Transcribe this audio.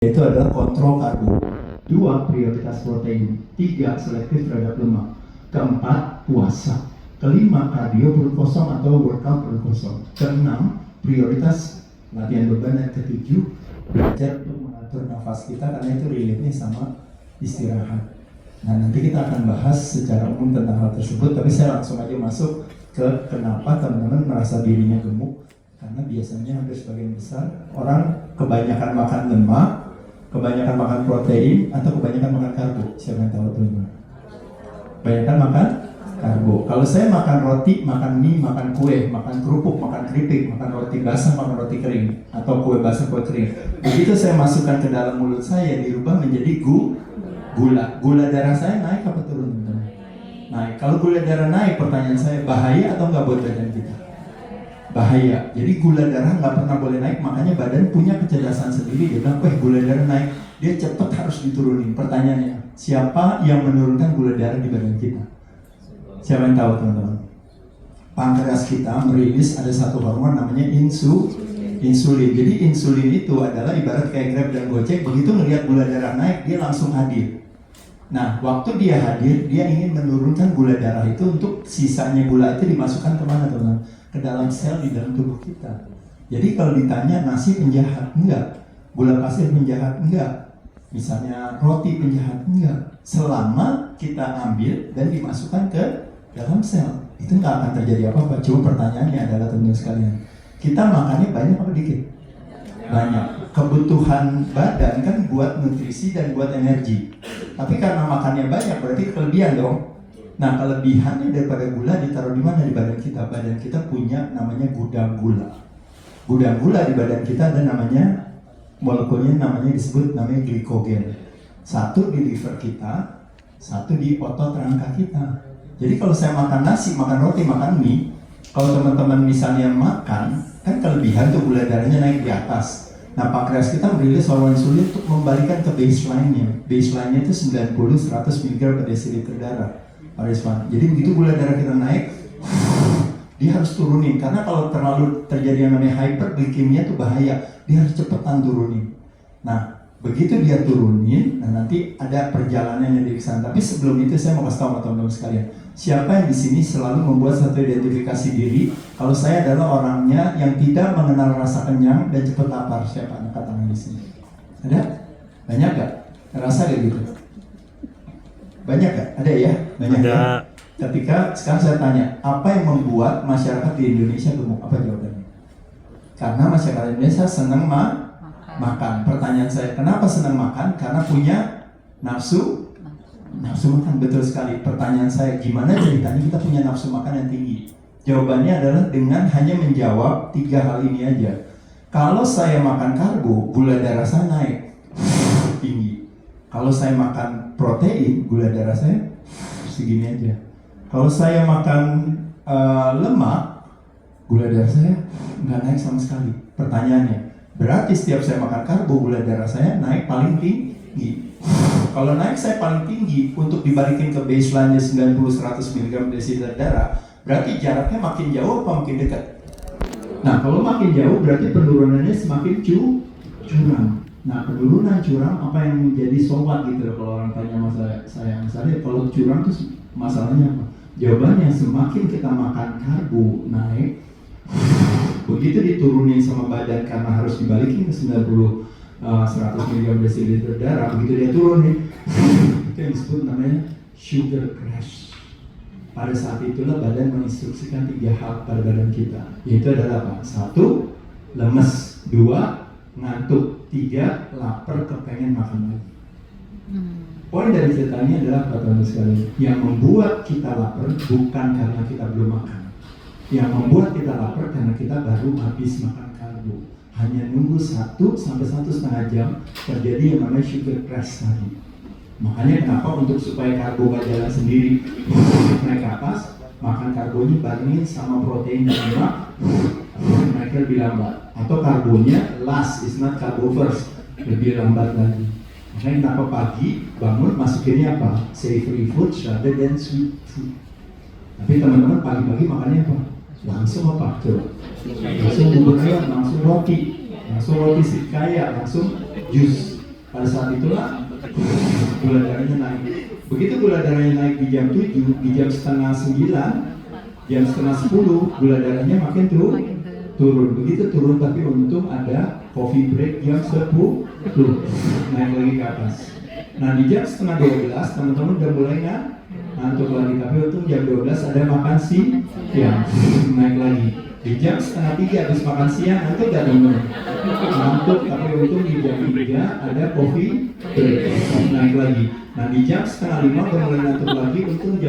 Yaitu adalah kontrol karbo. 2. Prioritas protein. 3. Selektif terhadap lemak. 4. Puasa. 5. Kardio perut kosong atau workout perut kosong. 6. Prioritas latihan beban. Dan 7. Belajar untuk mengatur nafas kita karena itu relate-nya sama istirahat. Nah, nanti kita akan bahas secara umum tentang hal tersebut, tapi saya langsung aja masuk ke kenapa teman-teman merasa dirinya gemuk. Karena biasanya hampir sebagian besar orang kebanyakan makan lemak, kebanyakan makan protein, atau kebanyakan makan karbo. Siapa yang tahu teman-teman? Kebanyakan makan karbo. Kalau saya makan roti, makan mie, makan kue, makan kerupuk, makan keripik, makan roti basah, makan roti kering, atau kue basah, kue kering. Begitu saya masukkan ke dalam mulut saya, dirubah menjadi gula. Gula darah saya naik apa turun, teman-teman? Naik. Kalau gula darah naik, pertanyaan saya, bahaya atau nggak buat badan kita? Bahaya. Jadi gula darah nggak pernah boleh naik, makanya badan punya kecerdasan sendiri. Dia bilang, gula darah naik, dia cepat harus diturunin. Pertanyaannya, siapa yang menurunkan gula darah di badan kita? Siapa yang tahu, teman-teman? Pankreas kita merilis ada satu hormon namanya insulin. Jadi insulin itu adalah ibarat kayak Grab dan Gojek. Begitu ngelihat gula darah naik, dia langsung hadir. Nah, waktu dia hadir, dia ingin menurunkan gula darah itu untuk sisanya gula itu dimasukkan kemana, teman-teman? Ke dalam sel di dalam tubuh kita. Jadi kalau ditanya nasi penjahat, enggak. Gula pasir penjahat, enggak. Misalnya roti penjahat, enggak. Selama kita ambil dan dimasukkan ke dalam sel, itu enggak akan terjadi apa-apa. Cuma pertanyaannya adalah, teman-teman sekalian, kita makannya banyak apa dikit? Banyak. Kebutuhan badan kan buat nutrisi dan buat energi. Tapi karena makannya banyak berarti kelebihan dong. Nah, kelebihannya daripada gula ditaruh di mana di badan kita? Badan kita punya namanya gudang gula. Gudang gula di badan kita ada namanya, molekulnya namanya disebut namanya glikogen. Satu di liver kita, satu di otot rangka kita. Jadi kalau saya makan nasi, makan roti, makan mie, kalau teman-teman misalnya makan, kan kelebihan tuh gula darahnya naik di atas. Nah, pankreas kita merilis hormon insulin untuk membalikan ke baseline-nya. Baseline-nya itu 90-100 mg per desiliter darah. Jadi begitu gula darah kita naik, dia harus turunin. Karena kalau terlalu terjadi yang namanya hyperglikemia itu bahaya. Dia harus cepetan turunin. Nah, begitu dia turunin, nah nanti ada perjalanannya di sana. Tapi sebelum itu saya mau kasih tahu sama teman-teman sekalian, siapa yang di sini selalu membuat satu identifikasi diri kalau saya adalah orangnya yang tidak mengenal rasa kenyang dan cepat lapar. Siapa? Angkat tangan di sini. Ada? Banyak gak? Rasa kayak gitu? Banyak gak? Ada ya? Banyak. Ada. Ya? Ketika sekarang saya tanya, apa yang membuat masyarakat di Indonesia gemuk? Apa jawabannya? Karena masyarakat Indonesia senang makan. Pertanyaan saya, kenapa senang makan? Karena punya nafsu makan. Betul sekali. Pertanyaan saya, gimana ceritanya kita punya nafsu makan yang tinggi? Jawabannya adalah dengan hanya menjawab 3 hal ini aja. Kalau saya makan karbo, gula darah saya naik tinggi. Kalau saya makan protein, gula darah saya segini aja. Kalau saya makan lemak, gula darah saya nggak naik sama sekali. Pertanyaannya, berarti setiap saya makan karbo, gula darah saya naik paling tinggi. Kalau naik saya paling tinggi, untuk dibalikin ke baseline-nya 90-100 mg desiliter darah, berarti jaraknya makin jauh apa makin dekat? Nah, kalau makin jauh berarti penurunannya semakin curam. Nah, penurunan curam apa yang menjadi sobat gitu loh, kalau orang tanya masalah saya. Misalnya kalau curam itu masalahnya apa? Jawabannya, semakin kita makan karbo naik, begitu diturunin sama badan karena harus dibalikin ke 100 mg desiliter darah, begitu dia turun nih, itu yang disebut namanya sugar crash. Pada saat itulah badan menginstruksikan 3 hal pada badan kita, yaitu adalah apa? 1, lemes. 2, ngantuk. 3, lapar, kepengen makan lagi. Poin dari ceritanya adalah, teman-teman sekalian, yang membuat kita lapar bukan karena kita belum makan. Yang membuat kita lapar karena kita baru habis makan karbo. Hanya nunggu 1 sampai 1,5 jam terjadi yang namanya sugar crash tadi. Makanya kenapa untuk supaya karbo gak jalan sendiri naik ke atas, makan karbonya barengin sama protein dan lemak, naiknya lebih lambat. Atau karbonya last, is not carbo first, lebih lambat lagi. Makanya kenapa pagi bangun masukinnya apa? Savory food rather than sweet food. Tapi teman-teman pagi-pagi makannya apa? Langsung apa? Coba. Langsung bubur ayam, langsung roti sirikaya, langsung jus. Pada saat itulah gula darahnya naik. Begitu gula darahnya naik di jam 7, di jam setengah 9, jam setengah 10, gula darahnya makin turun. Begitu turun, tapi untung ada coffee break jam 10, naik lagi ke atas. Nah di jam setengah 12 teman-teman udah mulai ngantuk lagi, tapi untung jam 12 ada makan siang, naik lagi. Di jam setengah 3 habis makan siang ngantuk gak teman-teman? Ngantuk, tapi untung di jam 3 ada coffee break, naik lagi. Nah di jam setengah 5 udah mulai ngantuk lagi, untung jam